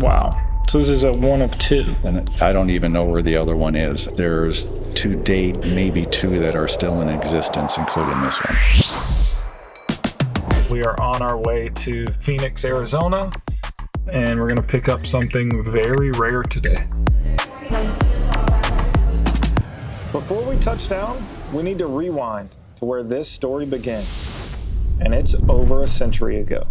Wow. So this is a one of two. And I don't even know where the other one is. There's to date maybe two that are still in existence, including this one. We are on our way to Phoenix, Arizona, and we're going to pick up something very rare today. Before we touch down, we need to rewind to where this story begins, and it's over a century ago.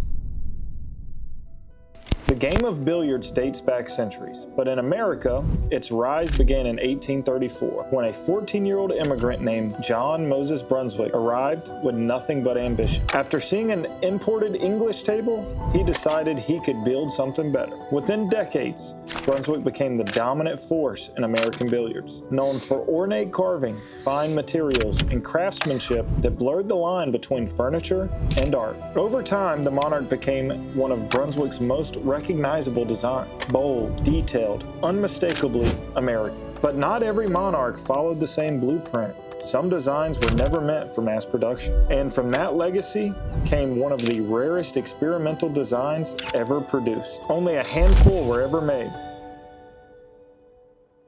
The game of billiards dates back centuries, but in America, its rise began in 1834 when a 14-year-old immigrant named John Moses Brunswick arrived with nothing but ambition. After seeing an imported English table, he decided he could build something better. Within decades, Brunswick became the dominant force in American billiards, known for ornate carving, fine materials, and craftsmanship that blurred the line between furniture and art. Over time, the Monarch became one of Brunswick's most recognizable designs, bold, detailed, unmistakably American. But not every Monarch followed the same blueprint. Some designs were never meant for mass production. And from that legacy came one of the rarest experimental designs ever produced. Only a handful were ever made.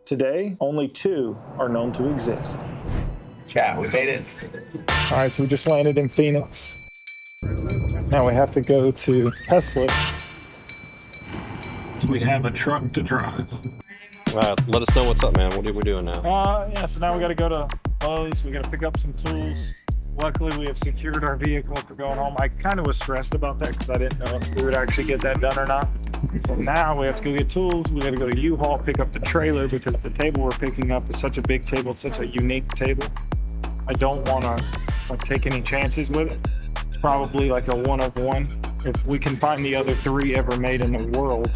Today, only two are known to exist. Chat, we made it. All right, so we just landed in Phoenix. Now we have to go to Tesla. So we have a truck to drive. Let us know what's up, man. What are we doing now? So now we got to go to Lowe's. We got to pick up some tools. Luckily, we have secured our vehicle for going home. I kind of was stressed about that because I didn't know if we would actually get that done or not. So now we have to go get tools. We got to go to U-Haul, pick up the trailer because the table we're picking up is such a big table. It's such a unique table. I don't want to take any chances with it. It's probably like a one of one. If we can find the other three ever made in the world.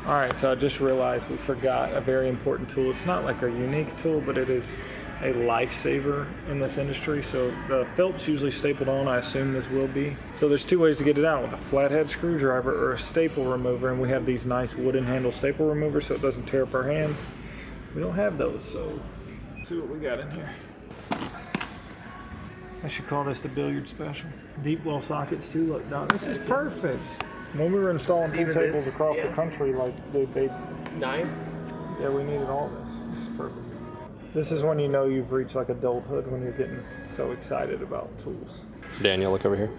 All right, so I just realized we forgot a very important tool. It's not like a unique tool, but it is a lifesaver in this industry. So the felt's usually stapled on. I assume this will be. So there's two ways to get it out, with a flathead screwdriver or a staple remover. And we have these nice wooden handle staple removers so it doesn't tear up our hands. We don't have those, so let's see what we got in here. I should call this the billiard special. Deep well sockets too. Look, now this is perfect. When we were installing pool tables across the country, like they 9? Yeah, we needed all this. This is perfect. This is when you know you've reached like adulthood, when you're getting so excited about tools. Daniel, look over here.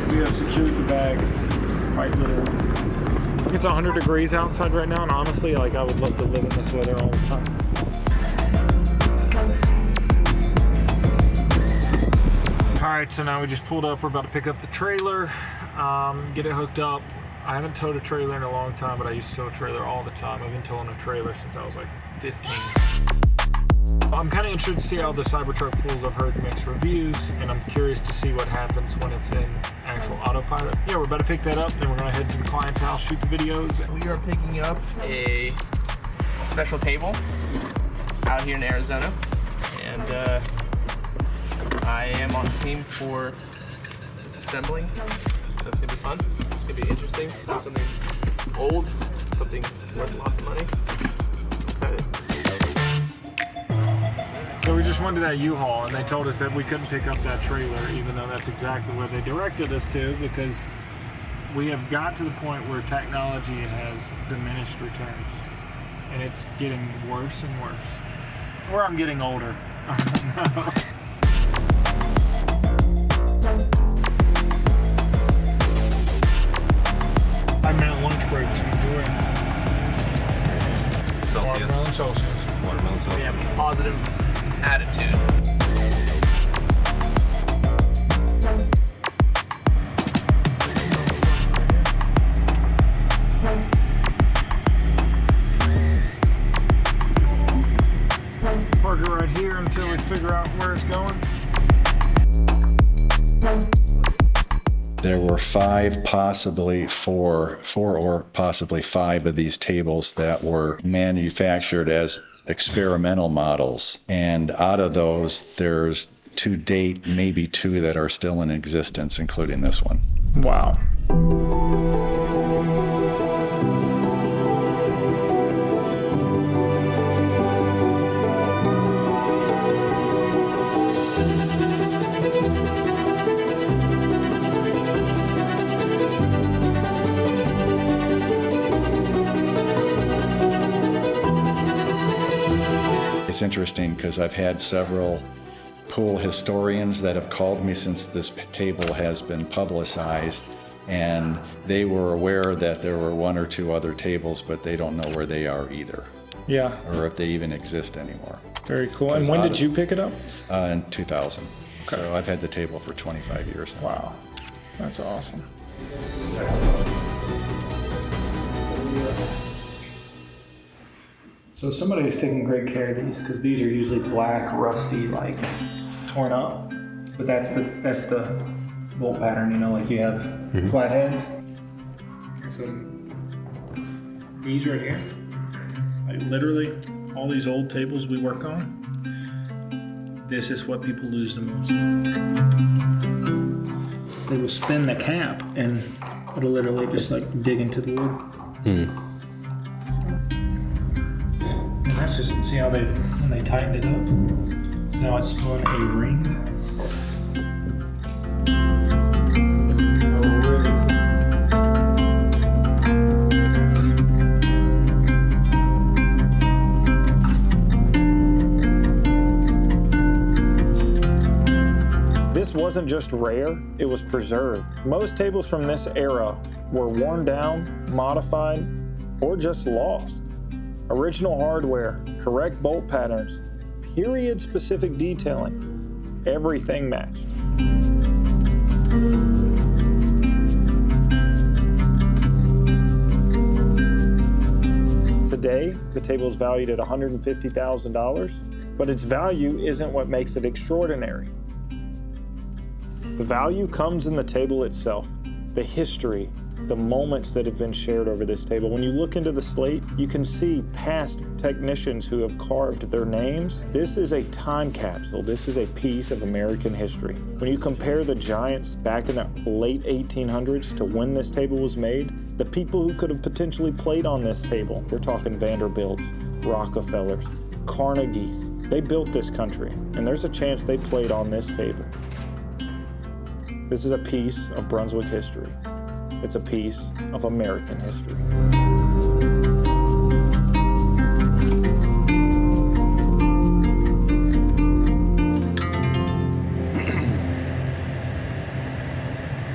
We have secured the bag quite literally. It's 100 degrees outside right now, and honestly, like I would love to live in this weather all the time. Alright, so now we just pulled up. We're about to pick up the trailer, get it hooked up. I haven't towed a trailer in a long time, but I used to tow a trailer all the time. I've been towing a trailer since I was like 15. I'm kind of interested to see how the Cybertruck pulls. I've heard mixed reviews, and I'm curious to see what happens when it's in actual autopilot. Yeah, we're about to pick that up, then we're going to head to the client's house, shoot the videos. We are picking up a special table out here in Arizona, and I am on the team for disassembling, so it's gonna be fun. It's gonna be interesting. So something old, something worth lots of money. I'm excited. So we just went to that U-Haul, and they told us that we couldn't pick up that trailer, even though that's exactly what they directed us to, because we have got to the point where technology has diminished returns, and it's getting worse and worse. Or I'm getting older. I don't know. I meant lunch breaks. Enjoy. Celsius. Watermelon Celsius. Watermelon Celsius. We have a positive attitude. Park it right here until we figure out where it's going. There were four or possibly five of these tables that were manufactured as experimental models. And out of those, there's to date maybe two that are still in existence, including this one. Wow. It's interesting because I've had several pool historians that have called me since this table has been publicized, and they were aware that there were one or two other tables, but they don't know where they are either, Yeah, or if they even exist anymore. very cool. And when did you pick it up? In 2000. So I've had the table for 25 years now. Wow, that's awesome. So somebody is taking great care of these because these are usually black, rusty, like torn up. But that's the bolt pattern, you know, like you have flat heads. So these right here, like literally all these old tables we work on, this is what people lose the most. They will spin the cap and it'll literally just like dig into the wood. And that's just, see how when they tightened it up? So now it's spun a ring. This wasn't just rare, it was preserved. Most tables from this era were worn down, modified, or just lost. Original hardware, correct bolt patterns, period-specific detailing, everything matched. Today, the table is valued at $150,000, but its value isn't what makes it extraordinary. The value comes in the table itself, the history, the moments that have been shared over this table. When you look into the slate, you can see past technicians who have carved their names. This is a time capsule. This is a piece of American history. When you compare the giants back in the late 1800s to when this table was made, the people who could have potentially played on this table, we're talking Vanderbilts, Rockefellers, Carnegies. They built this country, and there's a chance they played on this table. This is a piece of Brunswick history. It's a piece of American history.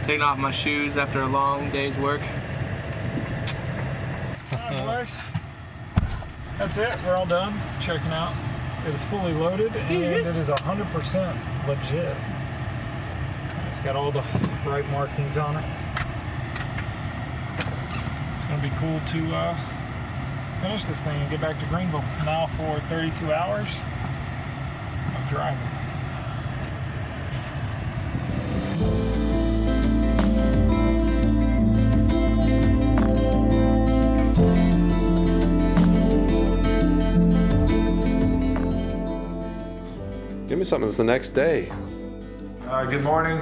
Taking off my shoes after a long day's work. That's it, we're all done checking out. It is fully loaded and it is 100% legit. It's got all the right markings on it. It's gonna be cool to finish this thing and get back to Greenville. Now for 32 hours of driving. Give me something. It's the next day. Good morning.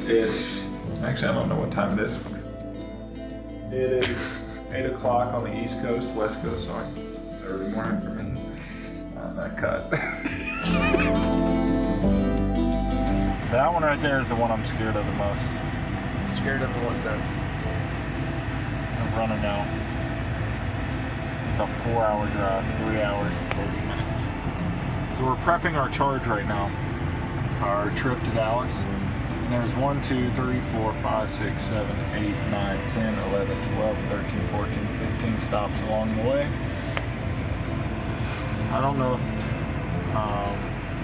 It's actually, I don't know what time it is. It is 8 o'clock on the East Coast, West Coast, sorry. It's early morning for me. That cut. That one right there is the one I'm scared of the most. Scared of in what sense? I'm running now. It's a 4-hour drive, 3 hours and 30 minutes. So we're prepping our charge right now. Our trip to Dallas. And there's 1, 2, 3, 4, 5, 6, 7, 8, 9, 10, 11, 12, 13, 14, 15 stops along the way. I don't know if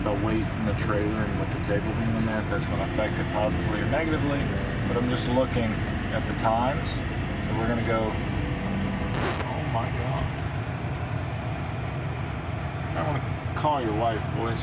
the weight in the trailer and with the table being in there, if that's going to affect it positively or negatively, but I'm just looking at the times. So we're going to go, oh my God. I want to call your wife, boys.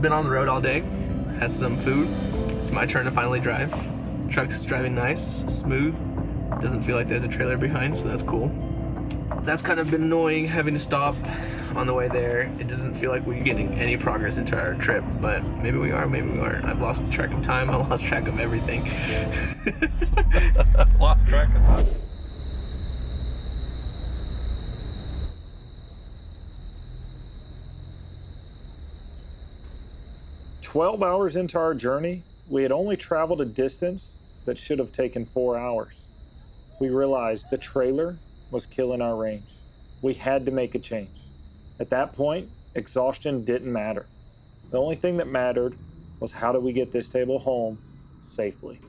Been on the road all day, had some food. It's my turn to finally drive. Truck's driving nice, smooth, Doesn't feel like there's a trailer behind, so that's cool. That's kind of been annoying, having to stop on the way there. It doesn't feel like we're getting any progress into our trip, but maybe we are, maybe we aren't. I've lost track of time. I lost track of everything. Lost track of time. "12 hours into our journey, we had only traveled a distance that should have taken 4 hours. We realized the trailer was killing our range. We had to make a change. At that point, exhaustion didn't matter. The only thing that mattered was how do we get this table home safely."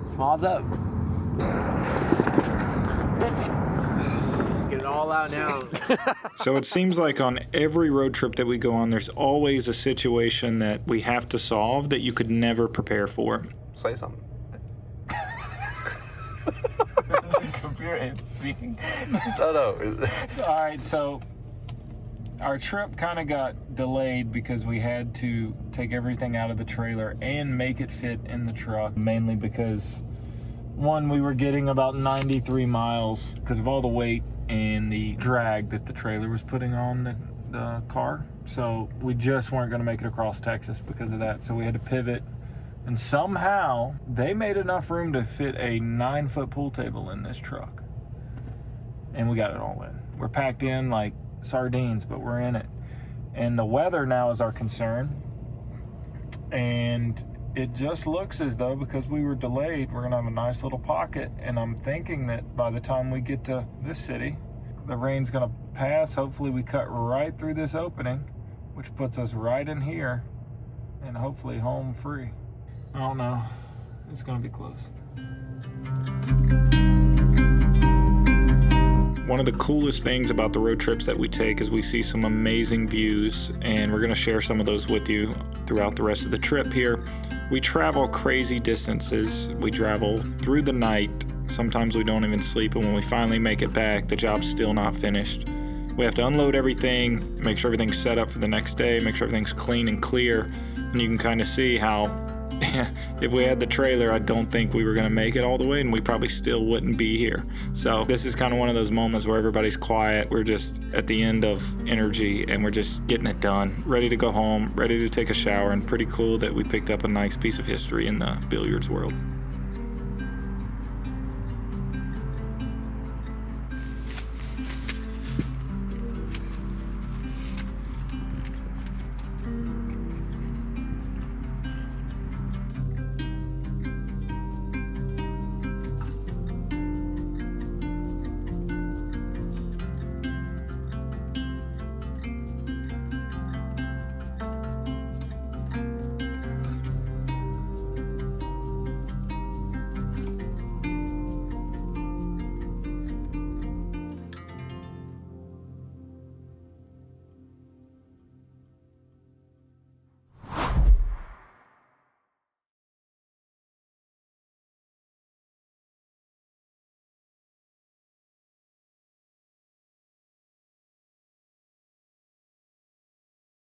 Smalls up. Get it all out now. So it seems like on every road trip that we go on, there's always a situation that we have to solve that you could never prepare for. Say something. Computer ain't speaking. No. All right, so our trip kind of got delayed because we had to take everything out of the trailer and make it fit in the truck, mainly because, one, we were getting about 93 miles because of all the weight and the drag that the trailer was putting on the car. So we just weren't going to make it across Texas because of that. So we had to pivot. And somehow they made enough room to fit a 9-foot pool table in this truck. And we got it all in. We're packed in like sardines, but we're in it. And the weather now is our concern. And it just looks as though, because we were delayed, we're gonna have a nice little pocket. And I'm thinking that by the time we get to this city, the rain's gonna pass. Hopefully we cut right through this opening, which puts us right in here and hopefully home free. I don't know. It's gonna be close. One of the coolest things about the road trips that we take is we see some amazing views, and we're gonna share some of those with you throughout the rest of the trip here. We travel crazy distances. We travel through the night. Sometimes we don't even sleep, and when we finally make it back, the job's still not finished. We have to unload everything, make sure everything's set up for the next day, make sure everything's clean and clear, and you can kind of see how if we had the trailer, I don't think we were going to make it all the way, and we probably still wouldn't be here. So this is kind of one of those moments where everybody's quiet. We're just at the end of energy, and we're just getting it done, ready to go home, ready to take a shower, and pretty cool that we picked up a nice piece of history in the billiards world.